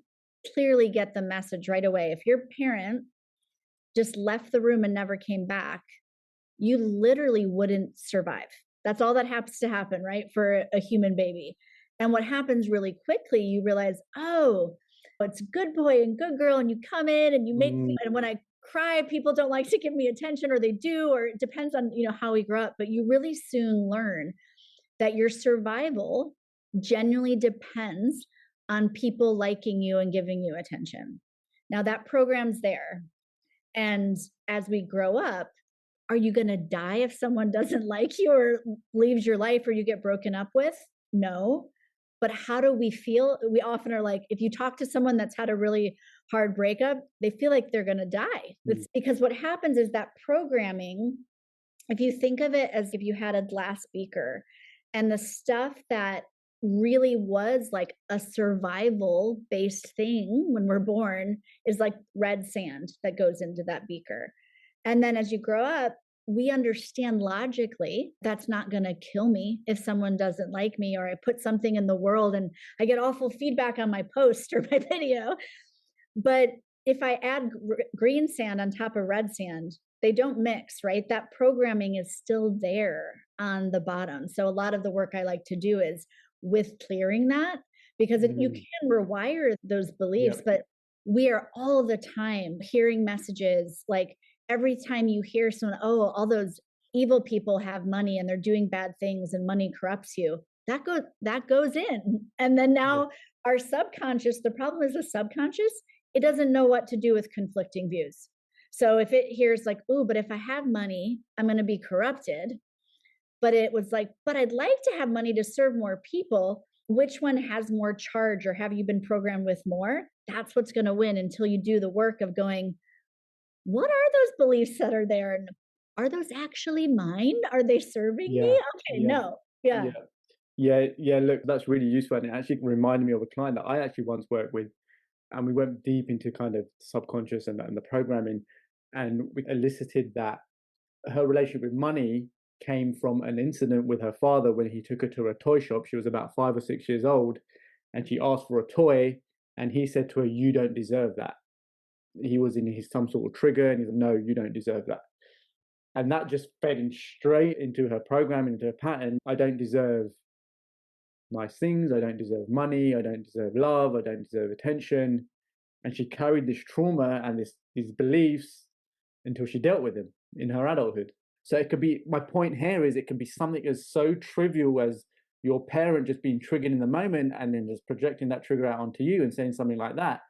clearly get the message right away. If your parent just left the room and never came back, you literally wouldn't survive. That's all that has to happen, right? For a human baby. And what happens really quickly, you realize, oh, it's good boy and good girl, and you come in and you make Mm, and when I cry, people don't like to give me attention, or they do, or it depends on how we grow up. But you really soon learn that your survival genuinely depends on people liking you and giving you attention. Now that program's there. And as we grow up, are you going to die if someone doesn't like you or leaves your life or you get broken up with? No. But how do we feel? We often are like, if you talk to someone that's had a really hard breakup, they feel like they're going to die. mm, It's because what happens is that programming, if you think of it as if you had a glass beaker and the stuff that really was like a survival based thing when we're born is like red sand that goes into that beaker. And then as you grow up, we understand logically that's not going to kill me if someone doesn't like me, or I put something in the world and I get awful feedback on my post or my video. But if I add green sand on top of red sand, they don't mix, right? That programming is still there on the bottom. So a lot of the work I like to do is with clearing that, because you mm, can rewire those yeah. beliefs, but we are all the time hearing messages like every time you hear someone, oh, all those evil people have money and they're doing bad things and money corrupts you. That goes in. And then Yeah. now our subconscious, the problem is the subconscious, it doesn't know what to do with conflicting views. So if it hears like, oh, but if I have money, I'm going to be corrupted. But it was like, but I'd like to have money to serve more people. Which one has more charge, or have you been programmed with more? That's what's going to win until you do the work of going, what are those beliefs that are there? And are those actually mine? Are they serving Yeah. me? Okay, Yeah. no. Yeah. Yeah. Yeah. Yeah. Look, that's really useful. And it actually reminded me of a client that I actually once worked with, and we went deep into kind of subconscious and the programming, and we elicited that her relationship with money came from an incident with her father when he took her to a toy shop. She was about 5 or 6 years old, and she asked for a toy, and he said to her, "You don't deserve that." He was in his some sort of trigger, and he said, "No, you don't deserve that." And that just fed in straight into her programming, into her pattern. I don't deserve nice things. I don't deserve money. I don't deserve love. I don't deserve attention. And she carried this trauma and these beliefs until she dealt with them. in her adulthood. So it could be, my point here is it can be something as so trivial as your parent just being triggered in the moment and then just projecting that trigger out onto you and saying something like that,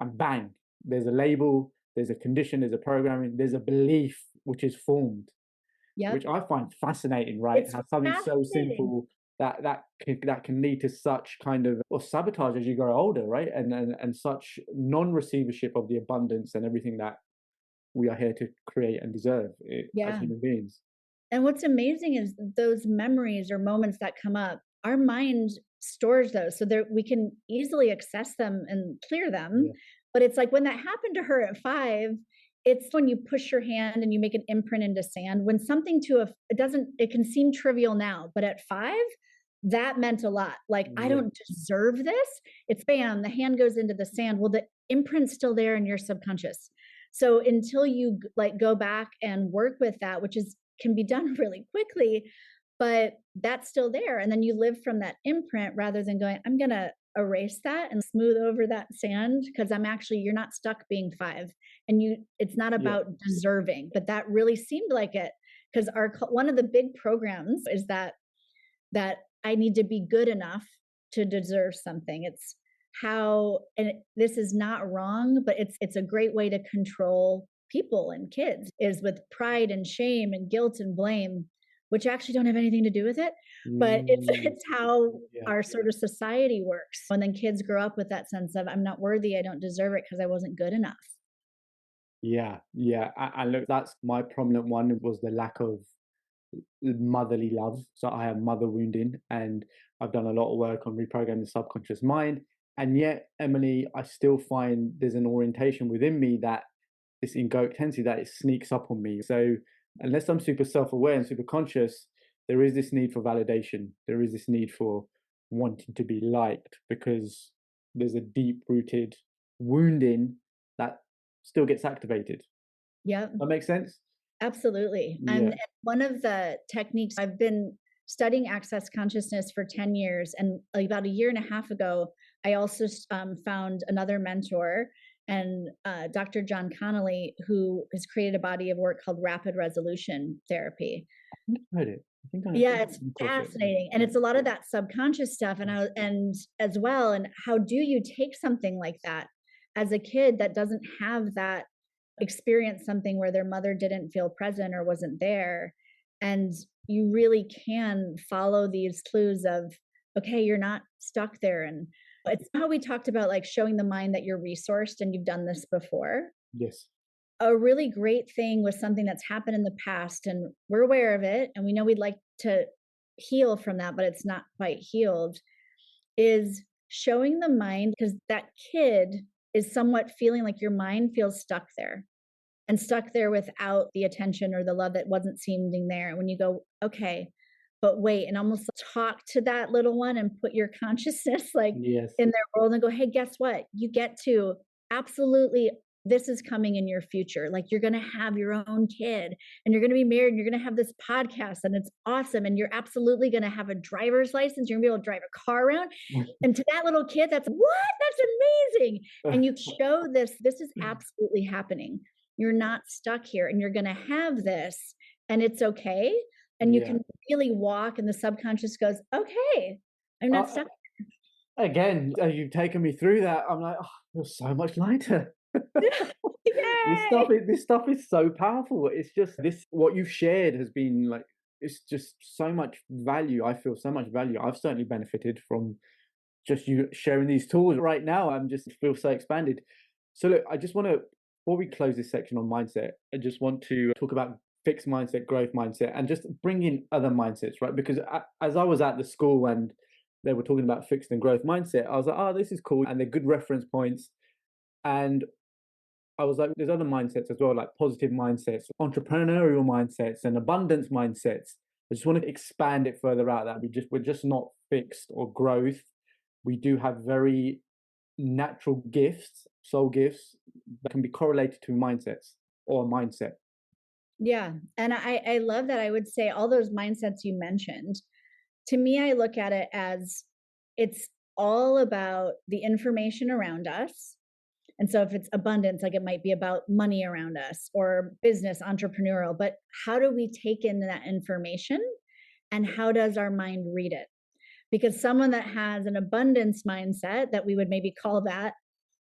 and bang, there's a label, there's a condition, there's a programming, there's a belief which is formed, Yep. which I find fascinating, right? It's How something so fascinating. simple that can lead to such kind of, or sabotage as you grow older, right? And such non-receivership of the abundance and everything that we are here to create and deserve as Yeah. human beings. And what's amazing is those memories or moments that come up, our mind stores those so that we can easily access them and clear them. Yeah. But it's like when that happened to her at 5, it's when you push your hand and you make an imprint into sand. When something it can seem trivial now, but at 5, that meant a lot. Like, I Yeah. don't deserve this. It's bam, the hand goes into the sand. Well, the imprint's still there in your subconscious. So until you like go back and work with that, which is can be done really quickly, but that's still there. And then you live from that imprint rather than going, I'm going to erase that and smooth over that sand because you're not stuck being 5. And it's not Yeah. about deserving, but that really seemed like it because one of the big programs is that I need to be good enough to deserve something. It's this is not wrong, but it's a great way to control people and kids is with pride and shame and guilt and blame, which actually don't have anything to do with it. But it's Mm, it's how yeah. our sort of society works. And then kids grow up with that sense of I'm not worthy, I don't deserve it because I wasn't good enough. Yeah. Yeah. And look, that's my prominent one was the lack of motherly love. So I have mother wounding, and I've done a lot of work on reprogramming the subconscious mind. And yet, Emily, I still find there's an orientation within me that this egoic tendency that it sneaks up on me. So unless I'm super self-aware and super conscious, there is this need for validation. There is this need for wanting to be liked because there's a deep-rooted wounding that still gets activated. Yep. That makes sense? Absolutely. Yeah. And one of the techniques I've been studying access consciousness for 10 years. And about a year and a half ago, I also found another mentor and Dr. John Connolly, who has created a body of work called rapid resolution therapy. I think I heard it. I think Yeah, I it's came across it. fascinating. And Yeah. it's a lot of that subconscious stuff. And as well, and how do you take something like that as a kid that doesn't have that experience something where their mother didn't feel present or wasn't there, and you really can follow these clues of okay, you're not stuck there. And it's how we talked about like showing the mind that you're resourced and you've done this before. Yes. A really great thing with something that's happened in the past and we're aware of it and we know we'd like to heal from that but it's not quite healed is showing the mind because that kid is somewhat feeling like your mind feels stuck there and stuck there without the attention or the love that wasn't seeming there. When you go, okay, but wait, and almost talk to that little one and put your consciousness like Yes. in their world and go, hey, guess what? You get to absolutely, this is coming in your future. Like you're going to have your own kid and you're going to be married and you're going to have this podcast and it's awesome. And you're absolutely going to have a driver's license. You're going to be able to drive a car around. And to that little kid, that's what? That's amazing. And you show this is absolutely happening. You're not stuck here and you're going to have this and it's okay. And you Yeah. can really walk and the subconscious goes, okay, I'm not stuck. Again, as you've taken me through that, I'm like, oh, you're so much lighter. Yay! This stuff is so powerful. It's just this what you've shared has been like it's just so much value. I feel so much value. I've certainly benefited from just you sharing these tools right now. I'm just feel so expanded. So look, I just want to before we close this section on mindset, I just want to talk about fixed mindset, growth mindset, and just bring in other mindsets, right? Because as I was at the school and they were talking about fixed and growth mindset, I was like, oh, this is cool, and they're good reference points. And I was like, there's other mindsets as well, like positive mindsets, entrepreneurial mindsets, and abundance mindsets. I just want to expand it further out. That we're just not fixed or growth. We do have very natural gifts, soul gifts that can be correlated to mindsets or mindset. Yeah. And I love that. I would say all those mindsets you mentioned, to me, I look at it as it's all about the information around us And so if it's abundance, like it might be about money around us or business, entrepreneurial, but how do we take in that information and how does our mind read it? Because someone that has an abundance mindset, that we would maybe call that,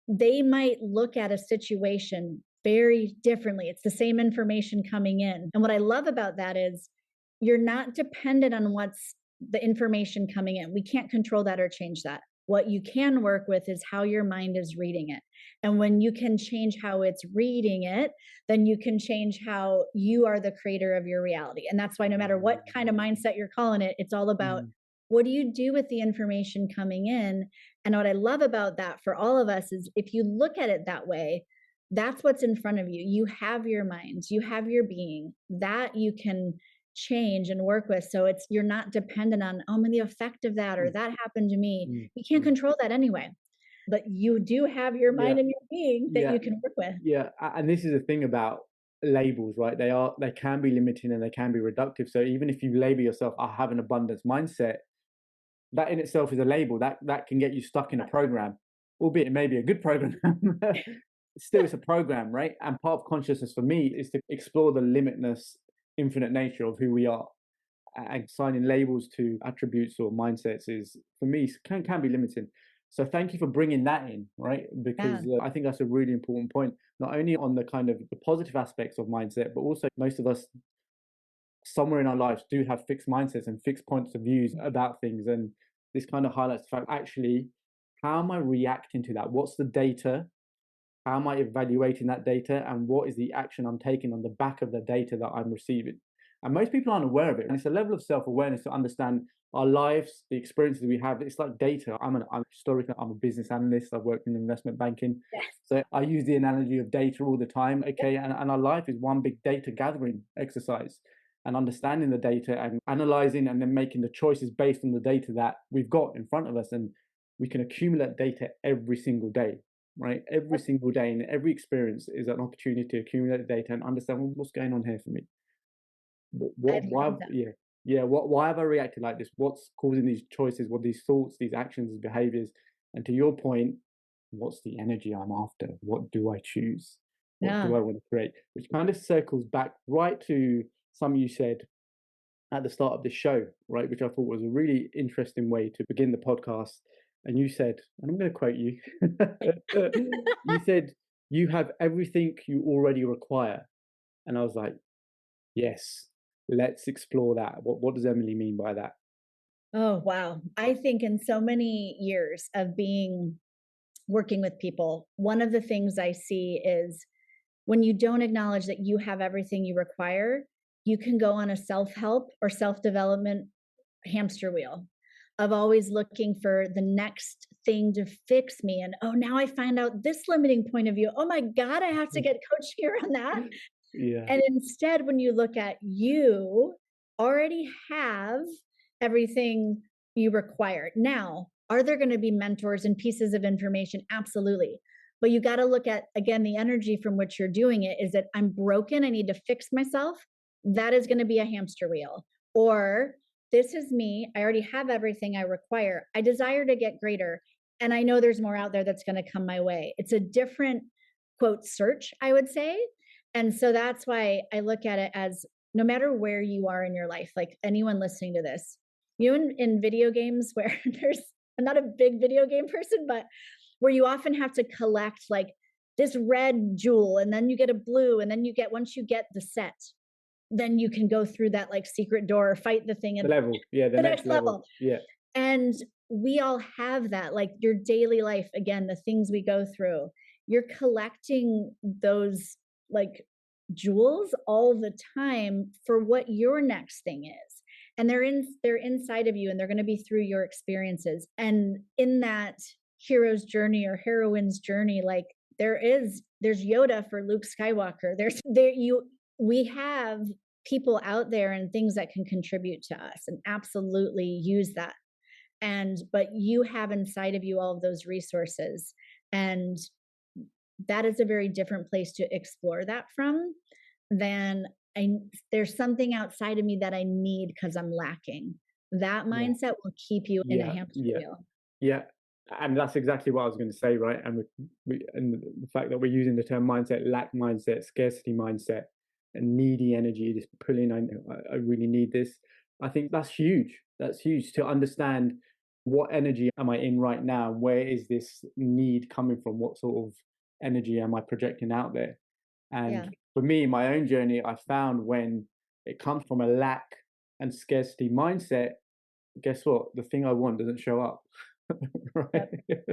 they might look at a situation very differently. It's the same information coming in. And what I love about that is you're not dependent on what's the information coming in. We can't control that or change that. What you can work with is how your mind is reading it. And when you can change how it's reading it, then you can change how you are the creator of your reality. And that's why no matter what kind of mindset you're calling it, it's all about what do you do with the information coming in? And what I love about that for all of us is if you look at it that way, that's what's in front of you. You have your minds, you have your being that you can change and work with. So it's you're not dependent on, oh, the effect of that or that happened to me. You can't control that anyway. But you do have your mind and your being that you can work with. Yeah. And this is the thing about labels, right? They can be limiting and they can be reductive. So even if you label yourself, I have an abundance mindset, that in itself is a label that can get you stuck in a program, albeit it may be a good program. Still, it's a program, right? And part of consciousness for me is to explore the limitless, infinite nature of who we are. And assigning labels to attributes or mindsets is, for me, can be limiting. So thank you for bringing that in, right? Because I think that's a really important point, not only on the kind of the positive aspects of mindset, but also most of us somewhere in our lives do have fixed mindsets and fixed points of views about things. And this kind of highlights the fact, actually, how am I reacting to that? What's the data? How am I evaluating that data? And what is the action I'm taking on the back of the data that I'm receiving? And most people aren't aware of it. And it's a level of self-awareness to understand our lives, the experiences we have. It's like data. I'm historically, I'm a business analyst. I've worked in investment banking. Yes. So I use the analogy of data all the time. Okay. And our life is one big data gathering exercise, and understanding the data and analyzing and then making the choices based on the data that we've got in front of us. And we can accumulate data every single day, right? Every single day, and every experience is an opportunity to accumulate data and understand, well, what's going on here for me. Why have I reacted like this? What's causing these choices? What these thoughts, these actions, these behaviors? And to your point, what's the energy I'm after? What do I choose? What do I want to create? Which kind of circles back right to something you said at the start of the show, right? Which I thought was a really interesting way to begin the podcast. And you said, and I'm going to quote you, you said, you have everything you already require. And I was like, yes, let's explore that. What does Emily mean by that? Oh, wow. I think in so many years of working with people, one of the things I see is when you don't acknowledge that you have everything you require, you can go on a self-help or self-development hamster wheel of always looking for the next thing to fix me. And oh, now I find out this limiting point of view. Oh my God, I have to get coaching around that. Yeah. And instead, when you look at you already have everything you require. Now, are there going to be mentors and pieces of information? Absolutely. But you got to look at, again, the energy from which you're doing it. Is that I'm broken, I need to fix myself? That is going to be a hamster wheel. Or this is me, I already have everything I require. I desire to get greater. And I know there's more out there that's going to come my way. It's a different, quote, search, I would say. And so that's why I look at it as no matter where you are in your life, like anyone listening to this, in video games where I'm not a big video game person, but where you often have to collect like this red jewel and then you get a blue and then once you get the set, then you can go through that like secret door, fight the thing. The level. Yeah. The next level. Yeah. And we all have that, like your daily life, again, the things we go through, you're collecting those like jewels all the time for what your next thing is. And they're inside of you and they're going to be through your experiences. And in that hero's journey or heroine's journey, like there's Yoda for Luke Skywalker. We have people out there and things that can contribute to us and absolutely use that. But you have inside of you all of those resources. And that is a very different place to explore that from than there's something outside of me that I need because I'm lacking. That mindset will keep you in a hamster wheel. Yeah. And that's exactly what I was going to say, right? And and the fact that we're using the term mindset, lack mindset, scarcity mindset, and needy energy, just pulling. I really need this. I think that's huge. That's huge to understand what energy am I in right now. Where is this need coming from? What sort of energy am I projecting out there? Yeah. And for me, in my own journey, I found when it comes from a lack and scarcity mindset, guess what? The thing I want doesn't show up. Right. Yep.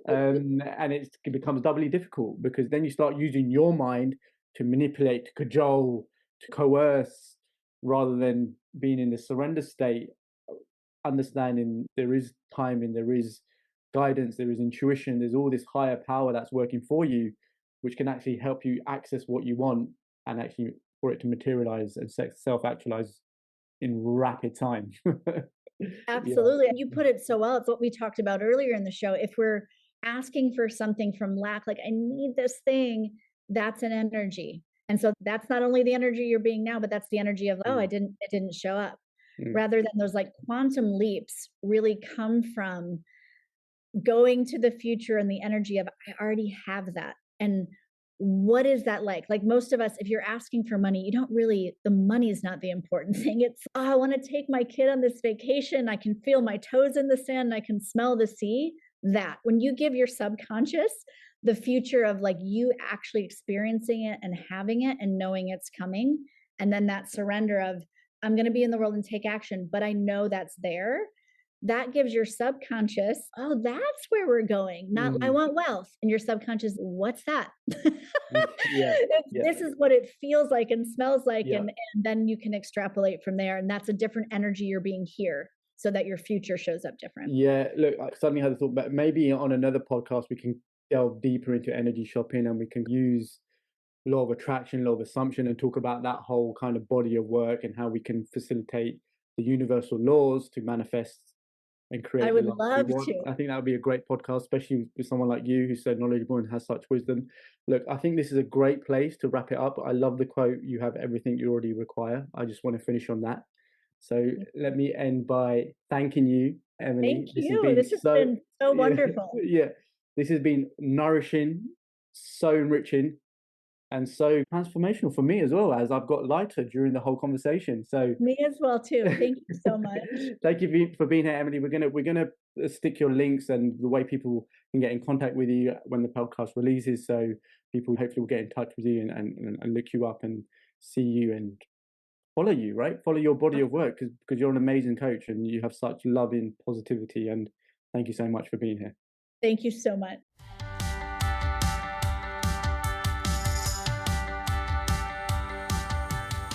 And it becomes doubly difficult because then you start using your mind to manipulate, to cajole, to coerce, rather than being in the surrender state, understanding there is timing, there is guidance, there is intuition, there's all this higher power that's working for you, which can actually help you access what you want and actually for it to materialize and self actualize in rapid time. Yeah. Absolutely. You put it so well. It's what we talked about earlier in the show. If we're asking for something from lack, like I need this thing, that's an energy. And so that's not only the energy you're being now, but that's the energy of, oh, Mm, it didn't show up. mm, Rather than those like quantum leaps really come from going to the future and the energy of I already have that. And what is that like? Like most of us, if you're asking for money, you don't really, the money is not the important thing. It's, oh, I want to take my kid on this vacation. I can feel my toes in the sand. I can smell the sea. That when you give your subconscious the future of like you actually experiencing it and having it and knowing it's coming, and then that surrender of I'm going to be in the world and take action, but I know that's there. That gives your subconscious, oh, that's where we're going. Not, I mm. want wealth. And your subconscious, what's that? Yeah, yeah, This is what it feels like and smells like. yeah. And then you can extrapolate from there. And that's a different energy you're being here so that your future shows up different. Yeah, look, I suddenly had a thought, but maybe on another podcast we can delve deeper into energy shopping and we can use law of attraction, law of assumption, and talk about that whole kind of body of work and how we can facilitate the universal laws to manifest and I create the would life we love want. to. I think that would be a great podcast, especially with someone like you who's so knowledgeable and has such wisdom. Look, I think this is a great place to wrap it up. I love the quote, you have everything you already require. I just want to finish on that. So let me end by thanking you, Emily. Thank This has you. been This has so, been so yeah, wonderful. yeah. This has been nourishing, so enriching, and so transformational for me as well, as I've got lighter during the whole conversation. So Me as well, too. Thank you so much. thank you for being here, Emily. We're gonna stick your links and the way people can get in contact with you when the podcast releases, so people hopefully will get in touch with you and look you up and see you and follow you, right? Follow your body of work because you're an amazing coach and you have such loving positivity. And thank you so much for being here. Thank you so much.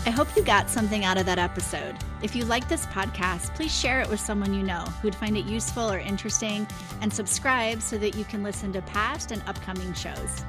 I hope you got something out of that episode. If you like this podcast, please share it with someone you know who'd find it useful or interesting, and subscribe so that you can listen to past and upcoming shows.